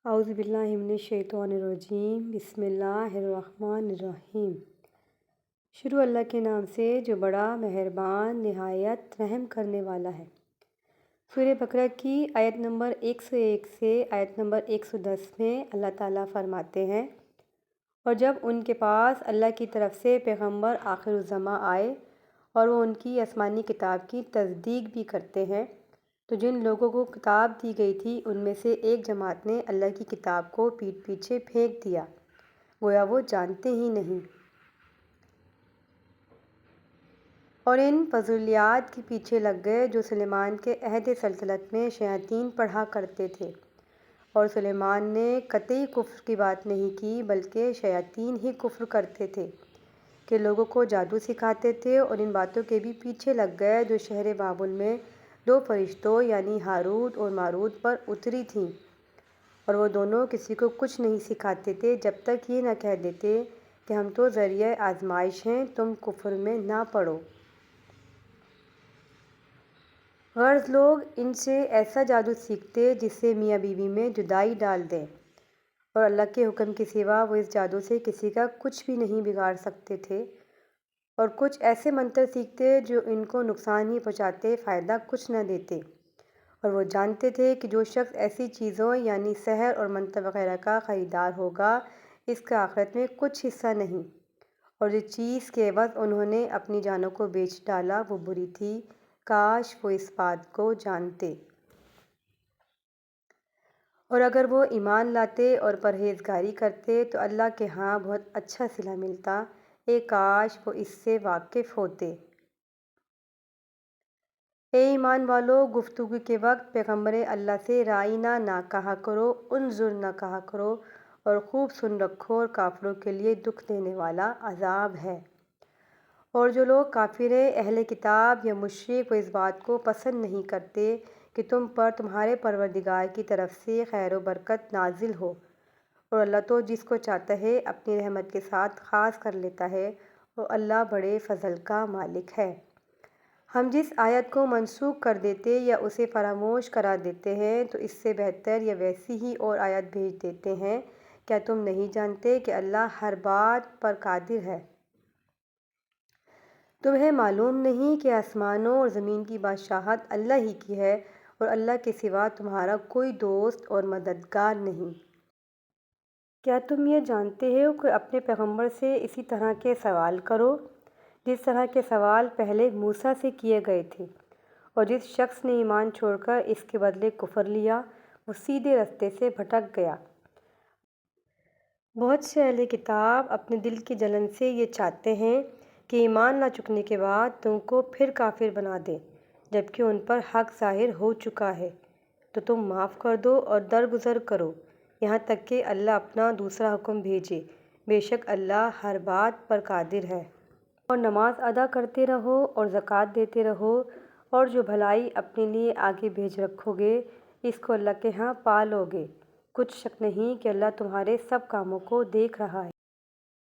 اعوذ باللہ من الشیطان الرجیم، بسم اللہ الرحمن الرحیم۔ شروع اللہ کے نام سے جو بڑا مہربان نہایت رحم کرنے والا ہے۔ سورہ بقرہ کی آیت نمبر 101 سے آیت نمبر 110 میں اللہ تعالیٰ فرماتے ہیں، اور جب ان کے پاس اللہ کی طرف سے پیغمبر آخر الزماں آئے اور وہ ان کی آسمانی کتاب کی تصدیق بھی کرتے ہیں، تو جن لوگوں کو کتاب دی گئی تھی ان میں سے ایک جماعت نے اللہ کی کتاب کو پیٹھ پیچھے پھینک دیا، گویا وہ جانتے ہی نہیں، اور ان فضولیات کے پیچھے لگ گئے جو سلیمان کے عہد سلطنت میں شیاطین پڑھا کرتے تھے۔ اور سلیمان نے قطعی کفر کی بات نہیں کی، بلکہ شیاطین ہی کفر کرتے تھے کہ لوگوں کو جادو سکھاتے تھے، اور ان باتوں کے بھی پیچھے لگ گئے جو شہر بابل میں دو فرشتوں یعنی ہاروت اور ماروت پر اتری تھیں، اور وہ دونوں کسی کو کچھ نہیں سکھاتے تھے جب تک یہ نہ کہہ دیتے کہ ہم تو ذریعہ آزمائش ہیں، تم کفر میں نہ پڑو۔ غرض لوگ ان سے ایسا جادو سیکھتے جس سے میاں بیوی میں جدائی ڈال دیں، اور اللہ کے حکم کے سوا وہ اس جادو سے کسی کا کچھ بھی نہیں بگاڑ سکتے تھے، اور کچھ ایسے منتر سیکھتے جو ان کو نقصان ہی پہنچاتے، فائدہ کچھ نہ دیتے، اور وہ جانتے تھے کہ جو شخص ایسی چیزوں یعنی سحر اور منتر وغیرہ کا خریدار ہوگا اس کا آخرت میں کچھ حصہ نہیں، اور جس چیز کے عوض انہوں نے اپنی جانوں کو بیچ ڈالا وہ بری تھی، کاش وہ اس بات کو جانتے۔ اور اگر وہ ایمان لاتے اور پرہیزگاری کرتے تو اللہ کے ہاں بہت اچھا صلہ ملتا، کاش وہ اس سے واقف ہوتے۔ اے ایمان والو، گفتگو کے وقت پیغمبر اللہ سے رائنا نہ کہا کرو، انظر نہ کہا کرو، اور خوب سن رکھو، اور کافروں کے لیے دکھ دینے والا عذاب ہے۔ اور جو لوگ کافر اہل کتاب یا مشرک وہ اس بات کو پسند نہیں کرتے کہ تم پر تمہارے پروردگار کی طرف سے خیر و برکت نازل ہو، اور اللہ تو جس کو چاہتا ہے اپنی رحمت کے ساتھ خاص کر لیتا ہے، اور اللہ بڑے فضل کا مالک ہے۔ ہم جس آیت کو منسوخ کر دیتے یا اسے فراموش کرا دیتے ہیں تو اس سے بہتر یا ویسی ہی اور آیت بھیج دیتے ہیں۔ کیا تم نہیں جانتے کہ اللہ ہر بات پر قادر ہے؟ تمہیں معلوم نہیں کہ آسمانوں اور زمین کی بادشاہت اللہ ہی کی ہے، اور اللہ کے سوا تمہارا کوئی دوست اور مددگار نہیں۔ کیا تم یہ جانتے ہو کہ اپنے پیغمبر سے اسی طرح کے سوال کرو جس طرح کے سوال پہلے موسیٰ سے کیے گئے تھے، اور جس شخص نے ایمان چھوڑ کر اس کے بدلے کفر لیا وہ سیدھے رستے سے بھٹک گیا۔ بہت سے اہل کتاب اپنے دل کی جلن سے یہ چاہتے ہیں کہ ایمان لا چکنے کے بعد تم کو پھر کافر بنا دیں، جبکہ ان پر حق ظاہر ہو چکا ہے، تو تم معاف کر دو اور درگزر کرو یہاں تک کہ اللہ اپنا دوسرا حکم بھیجے، بے شک اللہ ہر بات پر قادر ہے۔ اور نماز ادا کرتے رہو اور زکوٰۃ دیتے رہو، اور جو بھلائی اپنے لیے آگے بھیج رکھو گے اس کو اللہ کے ہاں پا لو گے، کچھ شک نہیں کہ اللہ تمہارے سب کاموں کو دیکھ رہا ہے۔